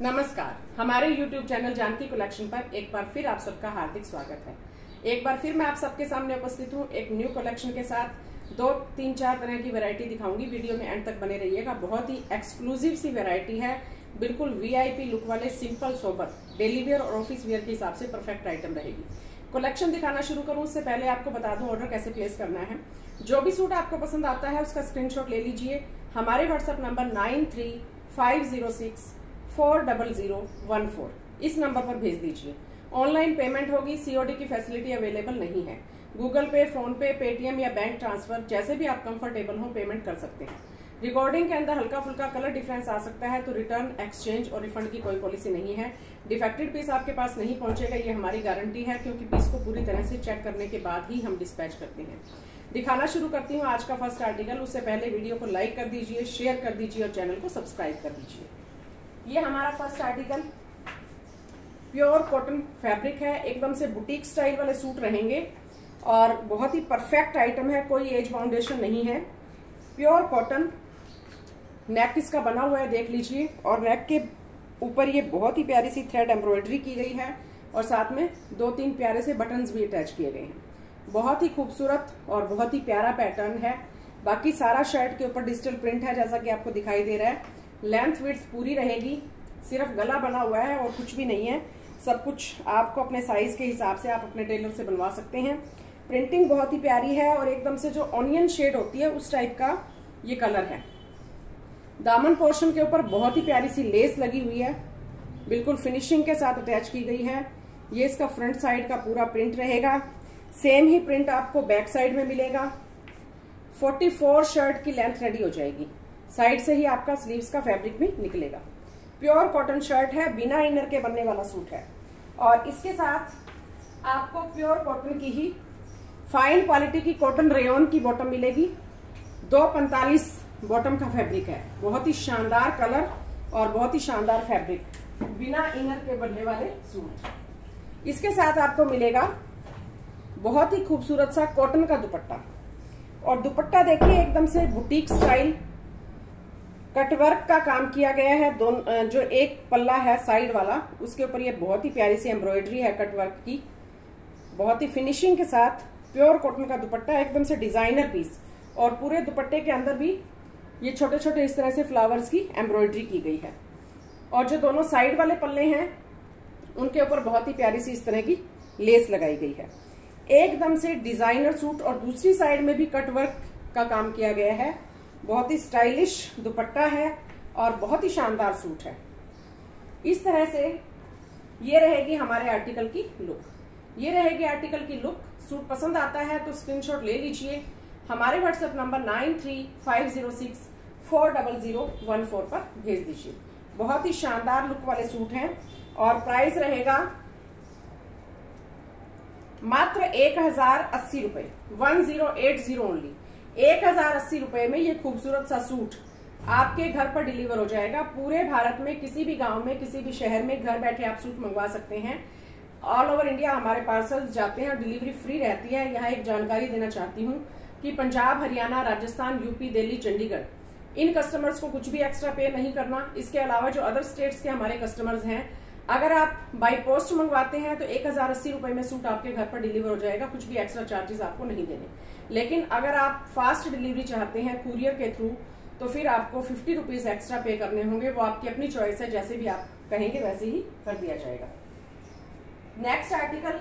नमस्कार, हमारे YouTube channel Janaki collection पर एक बार फिर आप सबका हार्दिक स्वागत है। एक बार फिर मैं आप सबके सामने उपस्थित हूँ एक न्यू कलेक्शन के साथ। 2-3-4 तरह की वैरायटी दिखाऊंगी, वीडियो में एंड तक बने रहिएगा। बहुत ही एक्सक्लूसिव सी वैरायटी है, बिल्कुल VIP लुक वाले, सिंपल सोबर, डेली वेयर और ऑफिस वेयर के हिसाब से परफेक्ट आइटम रहेगी। कलेक्शन दिखाना शुरू करूँ उससे पहले आपको बता दूं ऑर्डर कैसे प्लेस करना है। जो भी सूट आपको पसंद आता है उसका स्क्रीनशॉट ले लीजिए। हमारे व्हाट्सएप नंबर 9350640014 इस नंबर पर भेज दीजिए। ऑनलाइन पेमेंट होगी, COD की फैसिलिटी अवेलेबल नहीं है। गूगल पे, फोन पे, पेटीएम या बैंक ट्रांसफर, जैसे भी आप कंफर्टेबल हो पेमेंट कर सकते हैं। रिकॉर्डिंग के अंदर हल्का फुल्का कलर डिफरेंस आ सकता है, तो रिटर्न, एक्सचेंज और रिफंड की कोई पॉलिसी नहीं है। डिफेक्टेड पीस आपके पास नहीं पहुंचेगा, ये हमारी गारंटी है, क्योंकि पीस को पूरी तरह से चेक करने के बाद ही हम डिस्पैच करते हैं। दिखाना शुरू करती हूँ आज का फर्स्ट आर्टिकल। उससे पहले वीडियो को लाइक कर दीजिए, शेयर कर दीजिए और चैनल को सब्सक्राइब कर दीजिए। ये हमारा first article pure cotton fabric है, एकदम से बुटीक स्टाइल वाले सूट रहेंगे और बहुत ही परफेक्ट आइटम है, कोई एज बाउंडेशन नहीं है। प्योर कॉटन, नेक इसका बना हुआ है, देख लीजिए। और नेक के ऊपर ये बहुत ही प्यारी सी थ्रेड एम्ब्रॉयडरी की गई है और साथ में 2-3 प्यारे से बटन्स भी अटैच किए गए हैं। बहुत ही खूबसूरत और बहुत ही प्यारा पैटर्न है। बाकी सारा शर्ट के ऊपर डिजिटल प्रिंट है, जैसा कि आपको दिखाई दे रहा है। लेंथ विड्थ पूरी रहेगी, सिर्फ गला बना हुआ है और कुछ भी नहीं है। सब कुछ आपको अपने साइज के हिसाब से आप अपने टेलर से बनवा सकते हैं। प्रिंटिंग बहुत ही प्यारी है और एकदम से जो ऑनियन शेड होती है उस टाइप का ये कलर है। दामन पोर्शन के ऊपर बहुत ही प्यारी सी लेस लगी हुई है, बिल्कुल फिनिशिंग के साथ अटैच की गई है। ये इसका फ्रंट साइड का पूरा प्रिंट रहेगा। सेम ही प्रिंट आपको बैक साइड में मिलेगा। 44 शर्ट की लेंथ रेडी हो जाएगी। साइड से ही आपका स्लीव्स का फैब्रिक भी निकलेगा। प्योर कॉटन शर्ट है, बिना इनर के बनने वाला सूट है। और इसके साथ आपको प्योर कॉटन की ही फाइन क्वालिटी की कॉटन रेयन की बॉटम मिलेगी। 245 बॉटम का फैब्रिक है। बहुत ही शानदार कलर और बहुत ही शानदार फैब्रिक, बिना इनर के बनने वाले सूट। इसके साथ आपको मिलेगा बहुत ही खूबसूरत सा कॉटन का दुपट्टा। और दुपट्टा देखिए, एकदम से बुटीक स्टाइल कटवर्क का काम किया गया है। जो एक पल्ला है साइड वाला, उसके ऊपर ये बहुत ही प्यारी सी एम्ब्रॉयडरी है कटवर्क की, बहुत ही फिनिशिंग के साथ। प्योर कॉटन का दुपट्टा, एकदम से डिजाइनर पीस। और पूरे दुपट्टे के अंदर भी ये छोटे छोटे इस तरह से फ्लावर्स की एम्ब्रॉयडरी की गई है। और जो दोनों साइड वाले पल्ले हैं उनके ऊपर बहुत ही प्यारी सी इस तरह की लेस लगाई गई है। एकदम से डिजाइनर सूट और दूसरी साइड में भी कटवर्क का काम किया गया है। बहुत ही स्टाइलिश दुपट्टा है और बहुत ही शानदार सूट है। इस तरह से ये रहेगी हमारे आर्टिकल की लुक। ये रहेगी आर्टिकल की लुक। सूट पसंद आता है तो स्क्रीनशॉट ले लीजिए। हमारे व्हाट्सएप नंबर 9350640014 पर भेज दीजिए। बहुत ही शानदार लुक वाले सूट हैं और प्राइस रहेगा मात्र 1080 रुपए, 1080 ओनली। 1080 रुपए में ये खूबसूरत सा सूट आपके घर पर डिलीवर हो जाएगा। पूरे भारत में किसी भी गांव में, किसी भी शहर में घर बैठे आप सूट मंगवा सकते हैं। ऑल ओवर इंडिया हमारे पार्सल्स जाते हैं और डिलीवरी फ्री रहती है। यहाँ एक जानकारी देना चाहती हूँ कि पंजाब, हरियाणा, राजस्थान, यूपी, दिल्ली, चंडीगढ़, इन कस्टमर्स को कुछ भी एक्स्ट्रा पे नहीं करना। इसके अलावा जो अदर स्टेट्स के हमारे कस्टमर्स हैं, अगर आप बाय पोस्ट मंगवाते हैं तो 1080 रुपए में सूट आपके घर पर डिलीवर हो जाएगा। कुछ भी एक्स्ट्रा चार्जेस आपको नहीं देने। लेकिन अगर आप फास्ट डिलीवरी चाहते हैं कुरियर के थ्रू, तो फिर आपको 50 रुपीज एक्स्ट्रा पे करने होंगे। वो आपकी अपनी चॉइस है, जैसे भी आप कहेंगे वैसे ही कर दिया जाएगा। नेक्स्ट आर्टिकल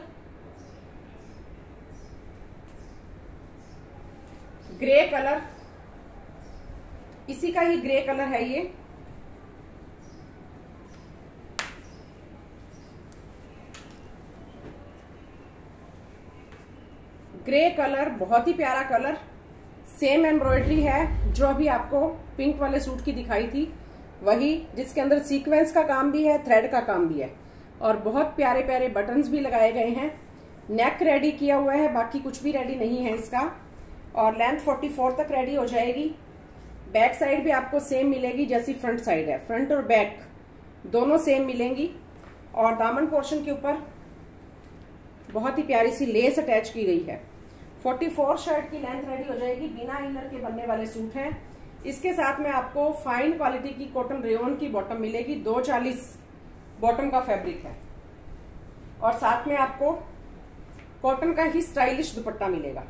ग्रे कलर, इसी का ही ग्रे कलर है ये। ग्रे कलर, बहुत ही प्यारा कलर। सेम एम्ब्रॉयडरी है जो अभी आपको पिंक वाले सूट की दिखाई थी, वही, जिसके अंदर सीक्वेंस का काम भी है, थ्रेड का काम भी है और बहुत प्यारे प्यारे बटन्स भी लगाए गए हैं। नेक रेडी किया हुआ है, बाकी कुछ भी रेडी नहीं है इसका। और लेंथ 44 तक रेडी हो जाएगी। बैक साइड भी आपको सेम मिलेगी जैसी फ्रंट साइड है। फ्रंट और बैक दोनों सेम मिलेंगी। और दामन पोर्शन के ऊपर बहुत ही प्यारी सी लेस अटैच की गई है। 44 शर्ट की लेंथ रेडी हो जाएगी। बिना इनर के बनने वाले सूट हैं। इसके साथ में आपको फाइन क्वालिटी की कॉटन रेयन की बॉटम मिलेगी। 240 बॉटम का फैब्रिक है और साथ में आपको कॉटन का ही स्टाइलिश दुपट्टा मिलेगा।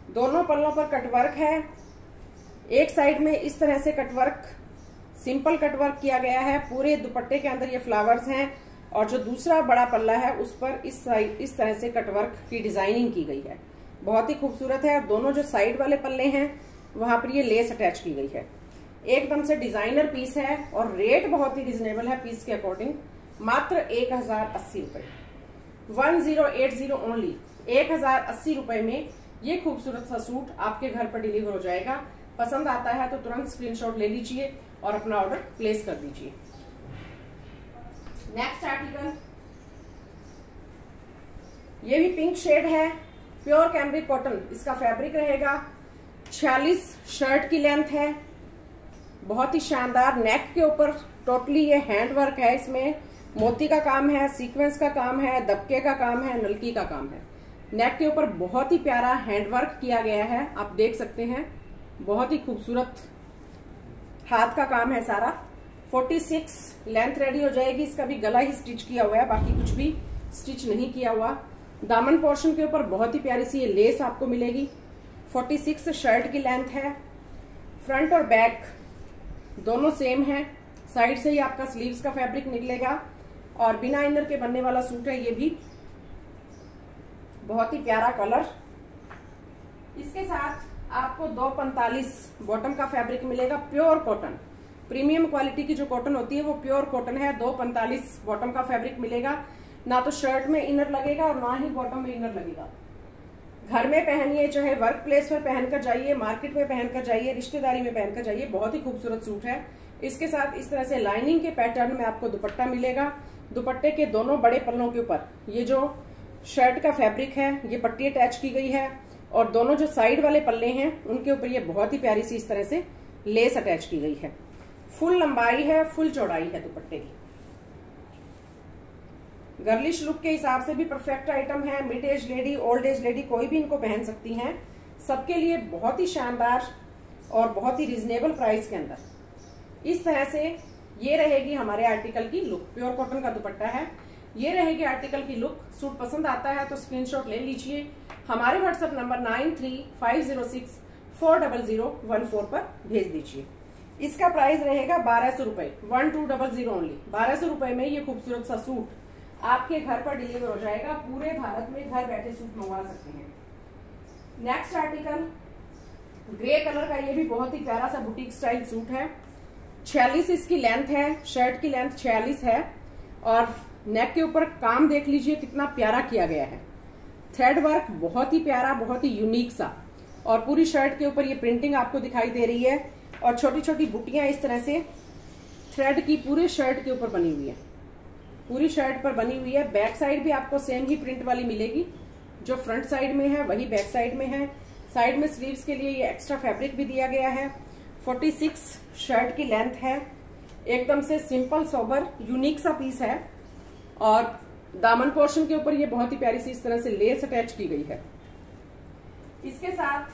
दोनों पल्लों पर कटवर्क है। एक साइड में इस तरह से कटवर्क, सिंपल कटवर्क किया गया है। पूरे दुपट्टे के अंदर ये फ्लावर्स हैं और जो दूसरा बड़ा पल्ला है उस पर इस तरह से कटवर्क की डिजाइनिंग की गई है। बहुत ही खूबसूरत है। और दोनों जो साइड वाले पल्ले हैं वहां पर ये लेस अटैच की गई है। एकदम से डिजाइनर पीस है और रेट बहुत ही रिजनेबल है पीस के अकॉर्डिंग, मात्र 1080 रुपए, 1080 ओनली। 1080 रुपए में ये खूबसूरत सा सूट आपके घर पर डिलीवर हो जाएगा। पसंद आता है तो तुरंत स्क्रीनशॉट ले लीजिए और अपना ऑर्डर प्लेस कर दीजिए। नेक्स्ट आर्टिकल, ये भी पिंक शेड है, प्योर कैमरिक कॉटन इसका फैब्रिक रहेगा। 46 शर्ट की लेंथ है, बहुत ही शानदार। नेक के ऊपर टोटली ये हैंड वर्क है, इसमें मोती का काम है, सीक्वेंस का काम है, दबके का काम है, नलकी का काम है। नेक के ऊपर बहुत ही प्यारा हैंड वर्क किया गया है, आप देख सकते हैं। बहुत ही खूबसूरत हाथ का काम है सारा। 46 लेंथ रेडी हो जाएगी। इसका भी गला ही स्टिच किया हुआ है, बाकी कुछ भी स्टिच नहीं किया हुआ। दामन पोर्शन के ऊपर बहुत ही प्यारी सी ये लेस आपको मिलेगी। 46 शर्ट की लेंथ है। फ्रंट और बैक दोनों सेम है। साइड से ही आपका स्लीव्स का फैब्रिक निकलेगा और बिना इनर के बनने वाला सूट है ये भी। बहुत ही प्यारा कलर। इसके साथ आपको 245 बॉटम का फैब्रिक मिलेगा, प्योर कॉटन। प्रीमियम क्वालिटी की जो कॉटन होती है वो प्योर कॉटन है। 245 बॉटम का फैब्रिक मिलेगा। ना तो शर्ट में इनर लगेगा और ना ही बॉटम में इनर लगेगा। घर में पहनिए, चाहे वर्क प्लेस पर पहनकर जाइए, मार्केट में पहनकर जाइए, रिश्तेदारी में पहनकर जाइए, बहुत ही खूबसूरत सूट है। इसके साथ इस तरह से लाइनिंग के पैटर्न में आपको दुपट्टा मिलेगा। दुपट्टे के दोनों बड़े पल्लों के ऊपर ये जो शर्ट का फैब्रिक है ये पट्टी अटैच की गई है और दोनों जो साइड वाले पल्ले हैं उनके ऊपर ये बहुत ही प्यारी सी इस तरह से लेस अटैच की गई है। फुल लंबाई है, फुल चौड़ाई है दुपट्टे की। गर्लिश लुक के हिसाब से भी परफेक्ट आइटम है। Mid age lady, old age lady कोई भी इनको पहन सकती हैं। सबके लिए बहुत ही शानदार और बहुत ही रिजनेबल प्राइस के अंदर इस तरह से ये रहेगी हमारे आर्टिकल की लुक। प्योर कॉटन का दुपट्टा है, ये रहेगी आर्टिकल की लुक। सूट पसंद आता है तो स्क्रीनशॉट ले लीजिए। हमारे व्हाट्सएप नंबर 9350640014 पर भेज दीजिए। इसका प्राइस रहेगा 1200 रुपए, 1200 ओनली। 1200 रुपए में ये खूबसूरत सा सूट आपके घर पर डिलीवर हो जाएगा। पूरे भारत में घर बैठे सूट मंगवा सकते हैं। नेक्स्ट आर्टिकल ग्रे कलर का, ये भी बहुत ही प्यारा सा बुटीक स्टाइल सूट है। 46 इसकी लेंथ है, शर्ट की लेंथ 46 है और नेक के ऊपर काम देख लीजिए कितना प्यारा किया गया है। थ्रेड वर्क बहुत ही प्यारा, बहुत ही यूनिक सा। और पूरी शर्ट के ऊपर ये प्रिंटिंग आपको दिखाई दे रही है और छोटी छोटी बुटियां इस तरह से थ्रेड की पूरे शर्ट के ऊपर बनी हुई है, पूरी शर्ट पर बनी हुई है। बैक साइड भी आपको सेम ही प्रिंट वाली मिलेगी, जो फ्रंट साइड में है वही बैक साइड में है। साइड में स्लीव्स के लिए ये एक्स्ट्रा फैब्रिक भी दिया गया है। 46 शर्ट की लेंथ है। एकदम से सिंपल सोबर यूनिक सा पीस है और दामन पोर्शन के ऊपर ये बहुत ही प्यारी सी इस तरह से लेस अटैच की गई है। इसके साथ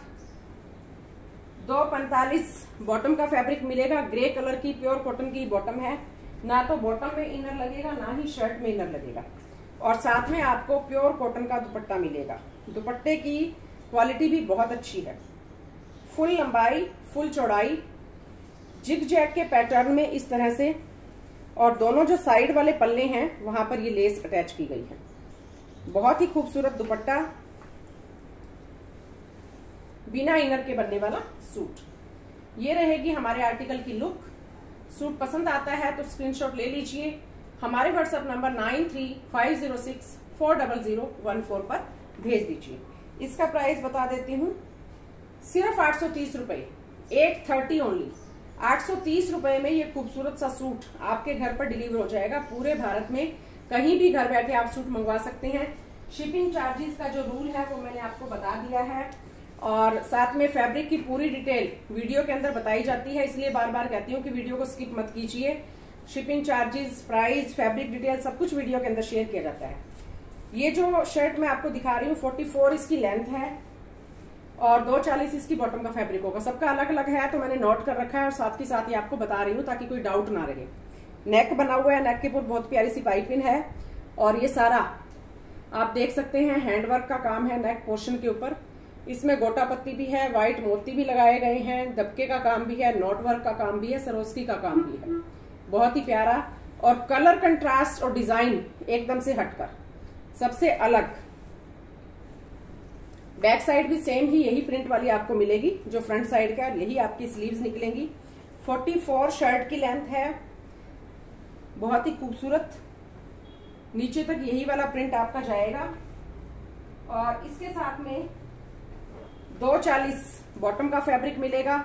245 बॉटम का फैब्रिक मिलेगा। ग्रे कलर की प्योर कॉटन की बॉटम है। ना तो बॉटम में इनर लगेगा ना ही शर्ट में इनर लगेगा और साथ में आपको प्योर कॉटन का दुपट्टा मिलेगा। दुपट्टे की क्वालिटी भी बहुत अच्छी है। फुल लंबाई, फुल चौड़ाई, जिग जैग के पैटर्न में इस तरह से और दोनों जो साइड वाले पल्ले हैं वहां पर ये लेस अटैच की गई है। बहुत ही खूबसूरत दुपट्टा, बिना इनर के बनने वाला सूट। ये रहेगी हमारे आर्टिकल की लुक। सूट पसंद आता है तो स्क्रीनशॉट ले लीजिए। हमारे व्हाट्सएप नंबर 9350640014 पर भेज दीजिए। इसका प्राइस बता देती हूँ, सिर्फ 830 रुपए, 830 ओनली। 830 रुपए में ये खूबसूरत सा सूट आपके घर पर डिलीवर हो जाएगा। पूरे भारत में कहीं भी घर बैठे आप सूट मंगवा सकते हैं। शिपिंग चार्जेस का जो रूल है वो मैंने आपको बता दिया है और साथ में फैब्रिक की पूरी डिटेल वीडियो के अंदर बताई जाती है, इसलिए बार बार कहती हूँ कि वीडियो को स्किप मत कीजिए। Shipping charges, price, fabric detail सब कुछ वीडियो के अंदर शेयर किया जाता है। ये जो शर्ट मैं आपको दिखा रही हूँ 44 इसकी लेंथ है और 240 इसकी बॉटम का फैब्रिक होगा। सबका अलग अलग है तो मैंने नोट कर रखा है और साथ के साथ ही आपको बता रही हूँ ताकि कोई डाउट ना रहे। नेक बना हुआ है, नेक के ऊपर बहुत प्यारी सी पाइपिंग है और ये सारा आप देख सकते हैं हैंडवर्क का काम है नेक पोर्शन के ऊपर। इसमें गोटा पत्ती भी है, व्हाइट मोती भी लगाए गए हैं, दबके का काम भी है, नोट वर्क का काम भी है, सरोस्की का काम भी है। बहुत ही प्यारा और कलर कंट्रास्ट और डिजाइन एकदम से हटकर सबसे अलग। बैक साइड भी सेम ही यही प्रिंट वाली आपको मिलेगी जो फ्रंट साइड का, यही आपकी स्लीव्स निकलेंगी। 44 शर्ट की लेंथ है, बहुत ही खूबसूरत। नीचे तक यही वाला प्रिंट आपका जाएगा और इसके साथ में 240 बॉटम का फैब्रिक मिलेगा।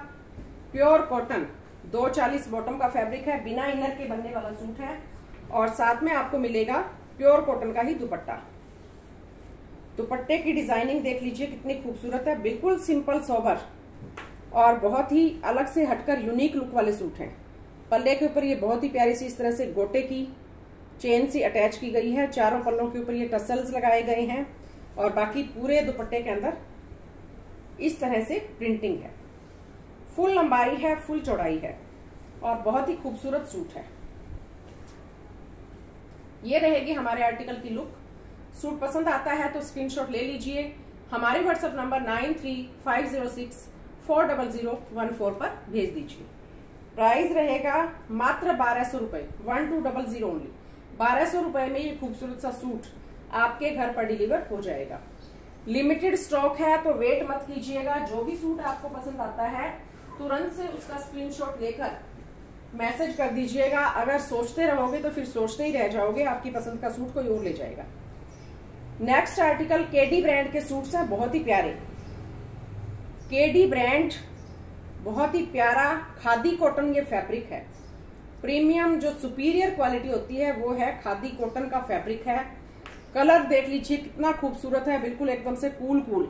प्योर कॉटन 240 बॉटम का फैब्रिक है, बिना इनर के बनने वाला सूट है और साथ में आपको मिलेगा प्योर कॉटन का ही दुपट्टा। दुपट्टे की डिजाइनिंग देख लीजिए कितनी खूबसूरत है, बिल्कुल सिंपल सोबर और बहुत ही अलग से हटकर यूनिक लुक वाले सूट हैं। पल्ले के ऊपर ये बहुत ही प्यारी सी इस तरह से गोटे की चेन सी अटैच की गई है। चारों पल्लों के ऊपर ये टसल्स लगाए गए हैं और बाकी पूरे दुपट्टे के अंदर इस तरह से प्रिंटिंग है। फुल लंबाई है, फुल चौड़ाई है और बहुत ही खूबसूरत सूट है। ये रहेगी हमारे आर्टिकल की लुक। सूट पसंद आता है तो स्क्रीनशॉट ले लीजिए। हमारे व्हाट्सएप नंबर 9350640014 पर भेज दीजिए। प्राइस रहेगा मात्र 1200 रुपए, 1200 ओनली। 1200 रुपए में ये खूबसूरत सा सूट आपके घर पर डिलीवर हो जाएगा। लिमिटेड स्टॉक है तो वेट मत कीजिएगा। जो भी सूट आपको पसंद आता है तुरंत से उसका स्क्रीनशॉट लेकर मैसेज कर दीजिएगा। अगर सोचते रहोगे तो फिर सोचते ही रह जाओगे, आपकी पसंद का सूट कोई और ले जाएगा। नेक्स्ट आर्टिकल केडी ब्रांड के सूट्स हैं, बहुत ही प्यारे। केडी ब्रांड बहुत ही प्यारा खादी कॉटन ये फैब्रिक है। प्रीमियम जो सुपीरियर क्वालिटी होती है वो है खादी कॉटन का फैब्रिक है। कलर देख लीजिए कितना खूबसूरत है, बिल्कुल एकदम से कूल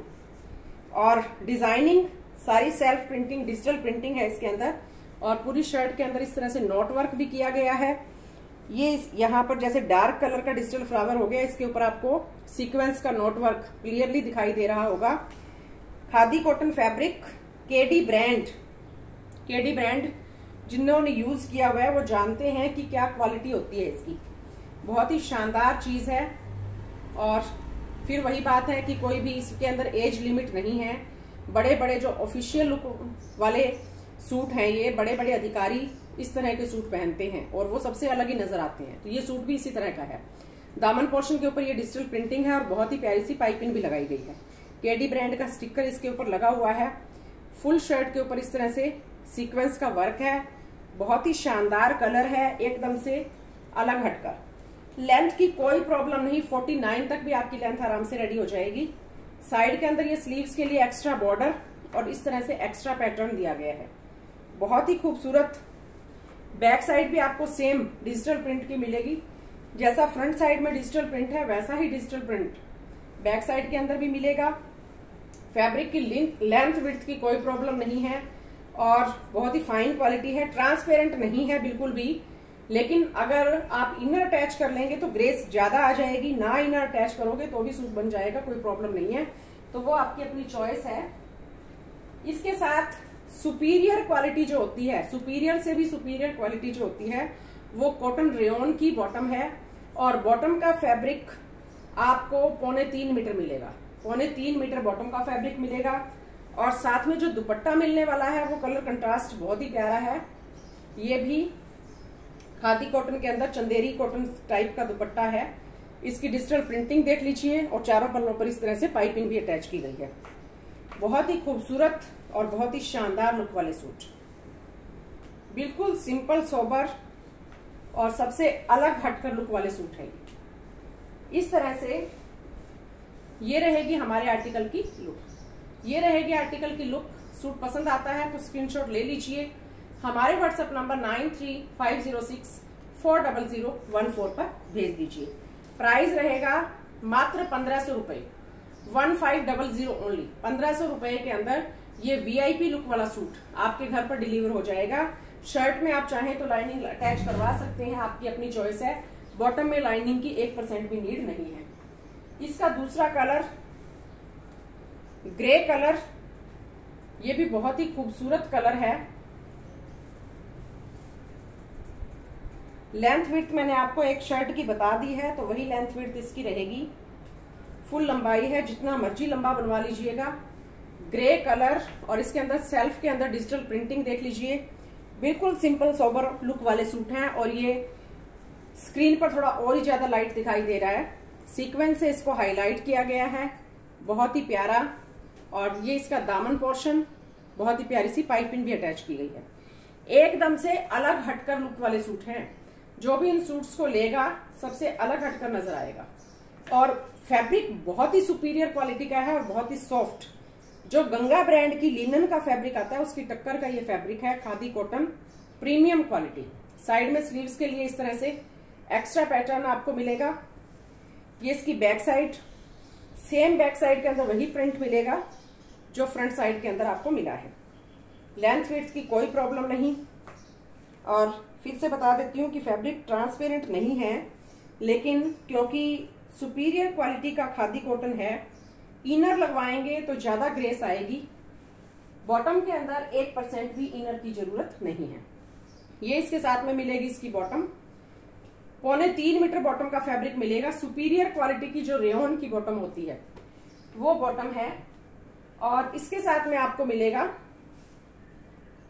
और डिजाइनिंग सारी सेल्फ प्रिंटिंग डिजिटल प्रिंटिंग है इसके अंदर और पूरी शर्ट के अंदर इस तरह से नॉट वर्क भी किया गया है। ये यहाँ पर जैसे डार्क कलर का डिजिटल फ्लावर हो गया, इसके ऊपर आपको सीक्वेंस का नॉट वर्क क्लियरली दिखाई दे रहा होगा। Khadi cotton fabric KD brand जिन्होंने यूज किया हुआ है वो जानते हैं कि क्या क्वालिटी होती है इसकी। बहुत ही शानदार चीज है और फिर वही बात है कि कोई भी इसके अंदर एज लिमिट नहीं है। बड़े बड़े जो ऑफिशियल लुक वाले सूट हैं, ये बड़े बड़े अधिकारी इस तरह के सूट पहनते हैं और वो सबसे अलग ही नजर आते हैं। तो ये सूट भी इसी तरह का है। दामन पोर्शन के ऊपर ये डिजिटल प्रिंटिंग है और बहुत ही प्यारी सी पाइपिंग भी लगाई गई है। केडी ब्रांड का स्टिकर इसके ऊपर लगा हुआ है। फुल शर्ट के ऊपर इस तरह से सीक्वेंस का वर्क है। बहुत ही शानदार कलर है, एकदम से अलग हटकर। लेंथ की कोई प्रॉब्लम नहीं, 49 तक भी आपकी लेंथ आराम से रेडी हो जाएगी। साइड के अंदर ये स्लीव्स के लिए एक्स्ट्रा बॉर्डर और इस तरह से एक्स्ट्रा पैटर्न दिया गया है, बहुत ही खूबसूरत। बैक साइड भी आपको सेम डिजिटल प्रिंट की मिलेगी। जैसा फ्रंट साइड में डिजिटल प्रिंट है वैसा ही डिजिटल प्रिंट बैक साइड के अंदर भी मिलेगा। फैब्रिक की लेंथ विड्थ की कोई प्रॉब्लम नहीं है और बहुत ही फाइन क्वालिटी है। ट्रांसपेरेंट नहीं है बिल्कुल भी, लेकिन अगर आप इनर अटैच कर लेंगे तो ग्रेस ज्यादा आ जाएगी। ना इनर अटैच करोगे तो भी सूट बन जाएगा, कोई प्रॉब्लम नहीं है। तो वो आपकी अपनी चॉइस है। इसके साथ सुपीरियर क्वालिटी जो होती है, सुपीरियर से भी सुपीरियर क्वालिटी जो होती है वो कॉटन रेयन की बॉटम है और बॉटम का फैब्रिक आपको 3.25 मीटर मिलेगा। 3.25 मीटर बॉटम का फैब्रिक मिलेगा और साथ में जो दुपट्टा मिलने वाला है वो कलर कंट्रास्ट बहुत ही प्यारा है। ये भी खादी कॉटन के अंदर चंदेरी कॉटन टाइप का दुपट्टा है। इसकी डिजिटल प्रिंटिंग देख लीजिए और चारों पल्लों पर इस तरह से पाइपिंग भी अटैच की गई है। बहुत ही खूबसूरत और बहुत ही शानदार लुक वाले सूट, बिल्कुल सिंपल सोबर और सबसे अलग हटकर लुक वाले सूट है। इस तरह से ये रहेगी हमारे आर्टिकल की लुक। ये रहेगी आर्टिकल की लुक। सूट पसंद आता है तो स्क्रीनशॉट ले लीजिए। हमारे व्हाट्सएप नंबर 9350640014 पर भेज दीजिए। प्राइस रहेगा मात्र 1500 रुपए, 1500 ओनली। 1500 रुपए के अंदर ये वीआईपी लुक वाला सूट आपके घर पर डिलीवर हो जाएगा। शर्ट में आप चाहें तो लाइनिंग अटैच करवा सकते हैं, आपकी अपनी चॉइस है। बॉटम में लाइनिंग की 1% भी नीड नहीं है। इसका दूसरा कलर ग्रे कलर ये भी बहुत ही खूबसूरत कलर है। लेंथ विड्थ मैंने आपको एक शर्ट की बता दी है, तो वही लेंथ विड्थ इसकी रहेगी। फुल लंबाई है, जितना मर्जी लंबा बनवा लीजिएगा। ग्रे कलर और इसके अंदर सेल्फ के अंदर डिजिटल प्रिंटिंग देख लीजिए। बिल्कुल सिंपल सोबर लुक वाले सूट हैं और ये स्क्रीन पर थोड़ा और ही ज्यादा लाइट दिखाई दे रहा है। सीक्वेंस से इसको हाईलाइट किया गया है, बहुत ही प्यारा। और ये इसका दामन पोर्शन, बहुत ही प्यारी सी पाइपिंग भी अटैच की गई है। एकदम से अलग हटकर लुक वाले सूट हैं। जो भी इन सूट्स को लेगा सबसे अलग हटकर नजर आएगा। और फैब्रिक बहुत ही सुपीरियर क्वालिटी का है और बहुत ही सॉफ्ट। जो गंगा ब्रांड की लिनन का फैब्रिक आता है उसकी टक्कर का ये फैब्रिक है। Khadi cotton premium quality. Side में स्लीव्स के लिए इस तरह से एक्स्ट्रा पैटर्न आपको मिलेगा। ये इसकी back side, same back side के अंदर वही प्रिंट मिलेगा जो फ्रंट साइड के अंदर आपको मिला है। लेंथ विड्थ की कोई प्रॉब्लम नहीं। और फिर से बता देती हूँ कि फैब्रिक ट्रांसपेरेंट नहीं है, लेकिन क्योंकि सुपीरियर क्वालिटी का खादी कॉटन है, इनर लगवाएंगे तो ज्यादा ग्रेस आएगी। बॉटम के अंदर 1% भी इनर की जरूरत नहीं है। ये इसके साथ में मिलेगी इसकी बॉटम। 2.25 मीटर बॉटम का फैब्रिक मिलेगा। सुपीरियर क्वालिटी की जो रेयन की बॉटम होती है वो बॉटम है। और इसके साथ में आपको मिलेगा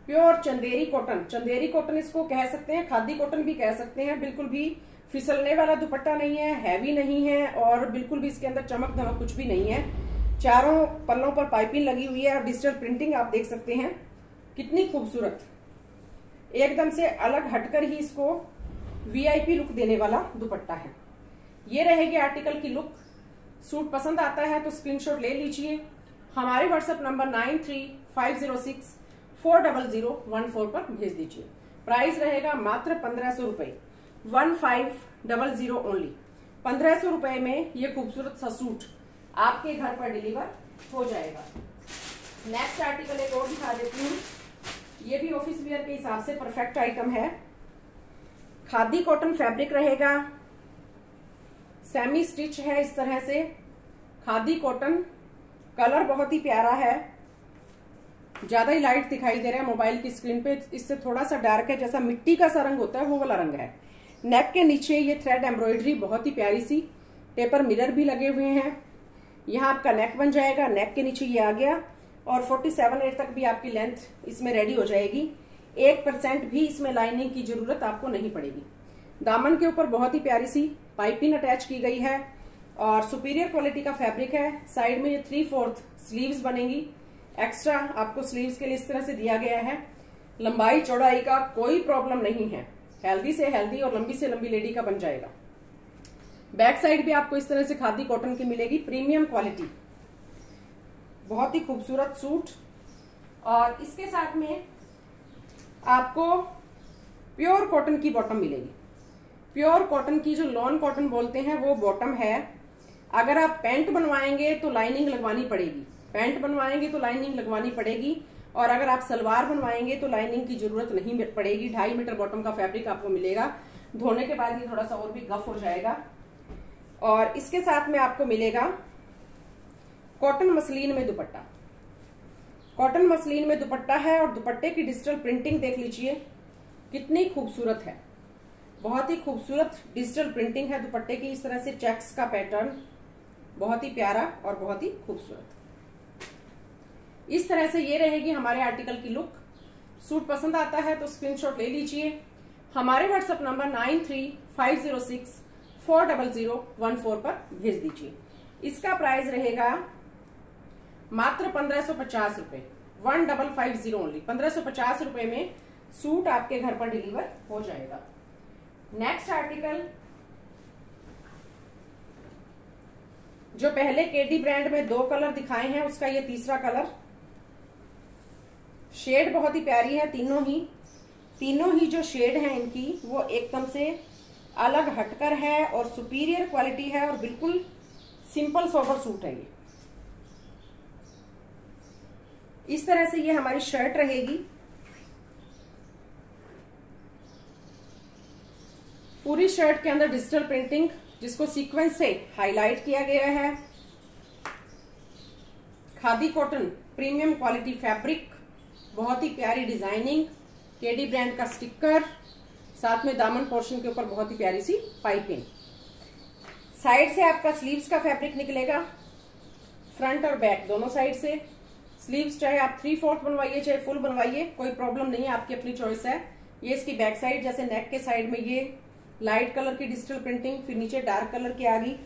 pure Chanderi cotton. Chanderi cotton इसको कह सकते हैं, खादी कॉटन भी कह सकते हैं। बिल्कुल भी फिसलने वाला दुपट्टा नहीं है, हैवी नहीं है और बिल्कुल भी इसके अंदर चमक धमक कुछ भी नहीं है। चारों पल्लों पर पाइपिंग लगी हुई है और डिजिटल प्रिंटिंग आप देख सकते हैं कितनी खूबसूरत। एकदम से अलग हटकर ही इसको वीआईपी लुक देने वाला दुपट्टा है। ये रहेगी आर्टिकल की लुक। सूट पसंद आता है तो स्क्रीनशॉट ले लीजिए। हमारे व्हाट्सएप नंबर 9350640014 पर भेज दीजिए। प्राइस रहेगा मात्र 1500 रुपए, 1500 ओनली। 1500 रुपए में ये खूबसूरत सा सूट आपके घर पर डिलीवर हो जाएगा। नेक्स्ट आर्टिकल एक और दिखा देती हूँ। ये भी ऑफिस वियर के हिसाब से परफेक्ट आइटम है। खादी कॉटन फैब्रिक रहेगा, सेमी स्टिच है इस तरह से। खादी कॉटन, कलर बहुत ही प्यारा है, ज्यादा ही लाइट दिखाई दे रहा है मोबाइल की स्क्रीन पे। इससे थोड़ा सा डार्क है, जैसा मिट्टी का सा रंग होता है वो वाला रंग है। नेक के नीचे ये थ्रेड एम्ब्रॉयडरी बहुत ही प्यारी सी, पेपर मिरर भी लगे हुए हैं। यहाँ आपका नेक बन जाएगा, नेक के नीचे ये आ गया और 47 तक भी आपकी लेंथ इसमें रेडी हो जाएगी। 1% भी इसमें लाइनिंग की जरूरत आपको नहीं पड़ेगी। दामन के ऊपर बहुत ही प्यारी सी पाइपिंग अटैच की गई है और सुपीरियर क्वालिटी का फैब्रिक है। साइड में ये 3/4 स्लीव्स बनेंगी। एक्स्ट्रा आपको स्लीव्स के लिए इस तरह से दिया गया है। लंबाई चौड़ाई का कोई प्रॉब्लम नहीं है। हेल्दी से हेल्दी और लंबी से लंबी लेडी का बन जाएगा। बैक साइड भी आपको इस तरह से खादी कॉटन की मिलेगी, प्रीमियम क्वालिटी। बहुत ही खूबसूरत सूट। और इसके साथ में आपको प्योर कॉटन की बॉटम मिलेगी। प्योर कॉटन की, जो लॉन कॉटन बोलते हैं, वो बॉटम है। अगर आप पैंट बनवाएंगे तो लाइनिंग लगवानी पड़ेगी। पैंट बनवाएंगे तो लाइनिंग लगवानी पड़ेगी। और अगर आप सलवार बनवाएंगे तो लाइनिंग की जरूरत नहीं पड़ेगी। 2.5 मीटर बॉटम का फैब्रिक आपको मिलेगा। धोने के बाद ये थोड़ा सा और भी गफ हो जाएगा। और इसके साथ में आपको मिलेगा कॉटन मसलिन में दुपट्टा। कॉटन मसलिन में दुपट्टा है और दुपट्टे की डिजिटल प्रिंटिंग देख लीजिए कितनी खूबसूरत है। बहुत ही खूबसूरत डिजिटल प्रिंटिंग है दुपट्टे की। इस तरह से चेक्स का पैटर्न बहुत ही प्यारा और बहुत ही खूबसूरत। इस तरह से ये रहेगी हमारे आर्टिकल की लुक। सूट पसंद आता है तो स्क्रीनशॉट ले लीजिए। हमारे व्हाट्सएप नंबर 9350640014 पर भेज दीजिए। इसका प्राइस रहेगा मात्र 1550 रुपए, 1550 ओनली। 1550 रुपए में सूट आपके घर पर डिलीवर हो जाएगा। नेक्स्ट आर्टिकल, जो पहले केडी ब्रांड में 2 कलर दिखाए हैं, उसका ये तीसरा कलर। शेड बहुत ही प्यारी है। तीनों ही जो शेड हैं इनकी वो एकदम से अलग हटकर है और सुपीरियर क्वालिटी है और बिल्कुल सिंपल सोबर सूट है ये। इस तरह से ये हमारी शर्ट रहेगी। पूरी शर्ट के अंदर डिजिटल प्रिंटिंग, जिसको सीक्वेंस से हाईलाइट किया गया है। Khadi cotton premium quality fabric, बहुत ही प्यारी डिजाइनिंग, केडी ब्रांड का स्टिकर, साथ में दामन पोर्शन के ऊपर बहुत ही प्यारी सी पाइपिंग। साइड से आपका स्लीव्स का फैब्रिक निकलेगा, फ्रंट और बैक दोनों साइड से। स्लीव्स चाहे आप 3/4 बनवाइए चाहे फुल बनवाइए, कोई प्रॉब्लम नहीं है, आपकी अपनी चॉइस है। ये इसकी बैक साइड, जैसे नेक के साइड में ये लाइट कलर की डिजिटल प्रिंटिंग, फिर नीचे डार्क कलर की आ गई,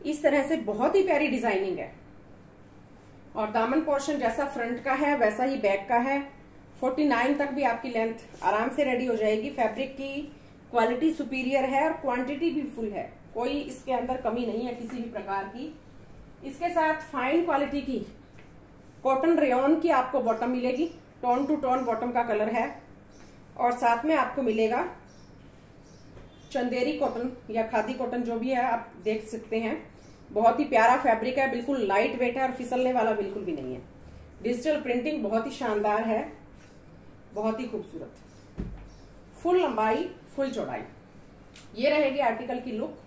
इस तरह से बहुत ही प्यारी डिजाइनिंग है। और दामन पोर्शन जैसा फ्रंट का है वैसा ही बैक का है। 49 तक भी आपकी लेंथ आराम से रेडी हो जाएगी। फैब्रिक की क्वालिटी सुपीरियर है और क्वांटिटी भी फुल है, कोई इसके अंदर कमी नहीं है किसी भी प्रकार की। इसके साथ फाइन क्वालिटी की कॉटन रेयॉन की आपको बॉटम मिलेगी, टोन टू टोन बॉटम का कलर है। और साथ में आपको मिलेगा चंदेरी कॉटन या खादी कॉटन, जो भी है आप देख सकते हैं। बहुत ही प्यारा फैब्रिक है, बिल्कुल लाइट वेट है और फिसलने वाला बिल्कुल भी नहीं है। डिजिटल प्रिंटिंग बहुत ही शानदार है, बहुत ही खूबसूरत। फुल लंबाई फुल चौड़ाई, ये रहेगी आर्टिकल की लुक।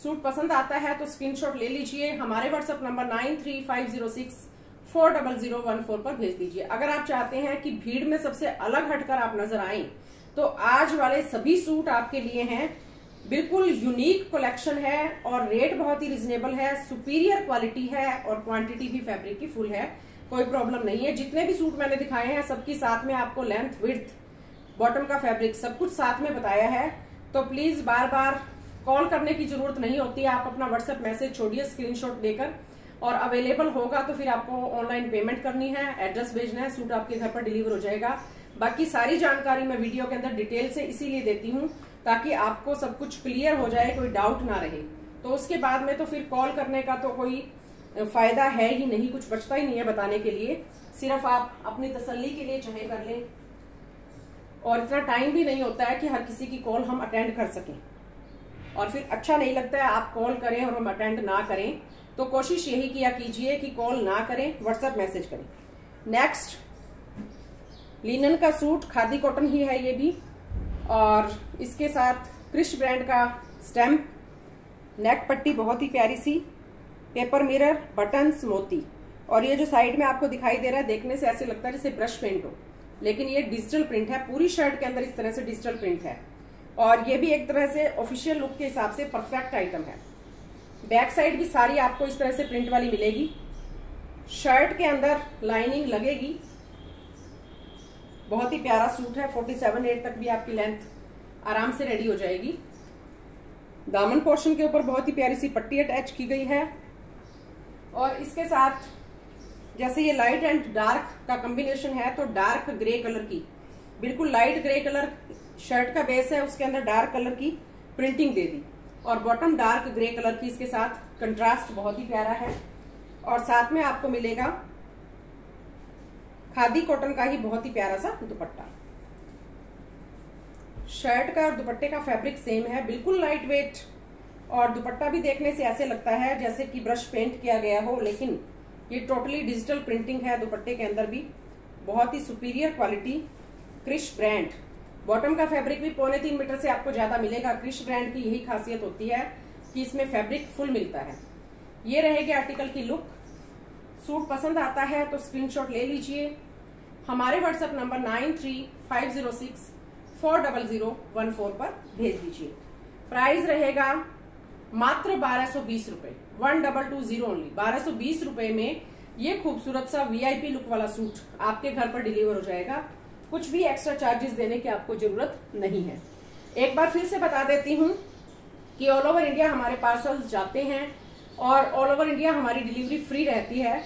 सूट पसंद आता है तो स्क्रीनशॉट ले लीजिए, हमारे व्हाट्सएप नंबर 9350640014 पर भेज दीजिए। अगर आप चाहते हैं कि भीड़ में सबसे अलग हटकर आप नजर आएं, तो आज वाले सभी सूट आपके लिए हैं। बिल्कुल यूनिक कलेक्शन है और रेट बहुत ही रिजनेबल है, सुपीरियर क्वालिटी है और क्वांटिटी भी फैब्रिक की फुल है, कोई प्रॉब्लम नहीं है। जितने भी सूट मैंने दिखाए हैं सबकी साथ में आपको लेंथ, विड्थ, बॉटम का फैब्रिक सब कुछ साथ में बताया है। तो प्लीज बार बार कॉल करने की जरूरत नहीं होती है, आप अपना व्हाट्सएप मैसेज छोड़िए स्क्रीनशॉट लेकर, और अवेलेबल होगा तो फिर आपको ऑनलाइन पेमेंट करनी है, एड्रेस भेजना है, सूट आपके घर पर डिलीवर हो जाएगा। बाकी सारी जानकारी मैं वीडियो के अंदर डिटेल से इसीलिए देती हूँ ताकि आपको सब कुछ क्लियर हो जाए, कोई डाउट ना रहे। तो उसके बाद में तो फिर कॉल करने का तो कोई फायदा है ही नहीं, कुछ बचता ही नहीं है बताने के लिए। सिर्फ आप अपनी तसल्ली के लिए चाहे कर लें, और इतना टाइम भी नहीं होता है कि हर किसी की कॉल हम अटेंड कर सकें, और फिर अच्छा नहीं लगता है आप कॉल करें और हम अटेंड ना करें। तो कोशिश यही किया कीजिए कि कॉल ना करें, व्हाट्सएप मैसेज करें। नेक्स्ट लिनन का सूट, खादी कॉटन ही है ये भी, और इसके साथ क्रिश ब्रांड का स्टैम्प, नेक पट्टी बहुत ही प्यारी सी, पेपर मिरर, बटन्स, मोती। और ये जो साइड में आपको दिखाई दे रहा है, देखने से ऐसे लगता है जैसे ब्रश पेंट हो, लेकिन ये डिजिटल प्रिंट है। पूरी शर्ट के अंदर इस तरह से डिजिटल प्रिंट है, और ये भी एक तरह से ऑफिशियल लुक के हिसाब से परफेक्ट आइटम है। बैक साइड भी सारी आपको इस तरह से प्रिंट वाली मिलेगी। शर्ट के अंदर लाइनिंग लगेगी, बहुत ही प्यारा सूट है। 47-8 तक भी आपकी लेंथ आराम से रेडी हो जाएगी। दामन पोर्शन के ऊपर बहुत ही प्यारी सी पट्टी अटैच की गई है, और इसके साथ जैसे ये लाइट एंड डार्क का कॉम्बिनेशन है, तो डार्क ग्रे कलर की, बिल्कुल लाइट ग्रे कलर शर्ट का बेस है, उसके अंदर डार्क कलर की प्रिंटिंग दे दी, और बॉटम डार्क ग्रे कलर की, इसके साथ कंट्रास्ट बहुत ही प्यारा है। और साथ में आपको मिलेगा खादी कॉटन का ही बहुत ही प्यारा सा दुपट्टा। शर्ट का और दुपट्टे का फैब्रिक सेम है, बिल्कुल लाइट वेट, और दुपट्टा भी देखने से ऐसे लगता है जैसे कि ब्रश पेंट किया गया हो, लेकिन ये टोटली डिजिटल प्रिंटिंग है दुपट्टे के अंदर भी। बहुत ही superior quality, Krish brand. Bottom का फैब्रिक भी 3.25 मीटर से आपको ज्यादा मिलेगा। क्रिश ब्रांड की यही खासियत होती है कि इसमें फैब्रिक फुल मिलता है। ये रहेगी आर्टिकल की लुक। सूट पसंद आता है तो स्क्रीनशॉट ले लीजिए, हमारे व्हाट्सएप नंबर 9350640014 पर भेज दीजिए। प्राइस रहेगा मात्र 1220 रुपए, 1220 ओनली। 1220 रुपए में ये खूबसूरत सा वीआईपी लुक वाला सूट आपके घर पर डिलीवर हो जाएगा। कुछ भी एक्स्ट्रा चार्जेस देने की आपको जरूरत नहीं है। एक बार फिर से बता देती हूँ कि ऑल ओवर इंडिया हमारे पार्सल्स जाते हैं, और ऑल ओवर इंडिया हमारी डिलीवरी फ्री रहती है।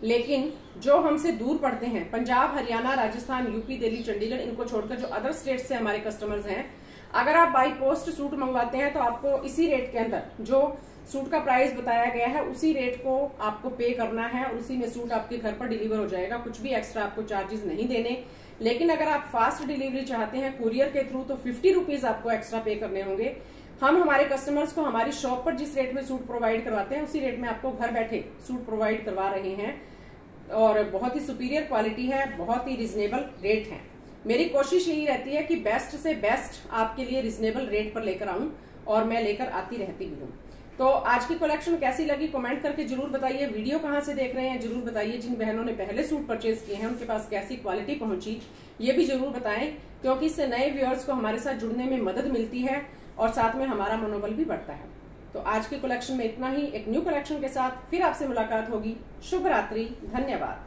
लेकिन जो हमसे दूर पड़ते हैं, पंजाब, हरियाणा, राजस्थान, यूपी, दिल्ली, चंडीगढ़, इनको छोड़कर जो अदर स्टेट से हमारे कस्टमर्स हैं, अगर आप बाई पोस्ट सूट मंगवाते हैं तो आपको इसी रेट के अंदर जो सूट का प्राइस बताया गया है उसी रेट को आपको पे करना है, और उसी में सूट आपके घर पर डिलीवर हो जाएगा। कुछ भी एक्स्ट्रा आपको चार्जेस नहीं देने। लेकिन अगर आप फास्ट डिलीवरी चाहते हैं कुरियर के थ्रू, तो 50 रुपीज आपको एक्स्ट्रा पे करने होंगे। हम हमारे कस्टमर्स को हमारी शॉप पर जिस रेट में सूट प्रोवाइड करवाते हैं उसी रेट में आपको घर बैठे सूट प्रोवाइड करवा रहे हैं, और बहुत ही सुपीरियर क्वालिटी है, बहुत ही रिजनेबल रेट है। मेरी कोशिश यही रहती है कि बेस्ट से बेस्ट आपके लिए रिजनेबल रेट पर लेकर आऊं, और मैं लेकर आती रहती भी हूँ। तो आज की कलेक्शन कैसी लगी कमेंट करके जरूर बताइए। वीडियो कहाँ से देख रहे हैं जरूर बताइए। जिन बहनों ने पहले सूट परचेज किए हैं उनके पास कैसी क्वालिटी पहुंची ये भी जरूर बताएं, क्योंकि इससे नए व्यूअर्स को हमारे साथ जुड़ने में मदद मिलती है और साथ में हमारा मनोबल भी बढ़ता है। तो आज की कलेक्शन में इतना ही। एक न्यू कलेक्शन के साथ फिर आपसे मुलाकात होगी। शुभ रात्रि, धन्यवाद।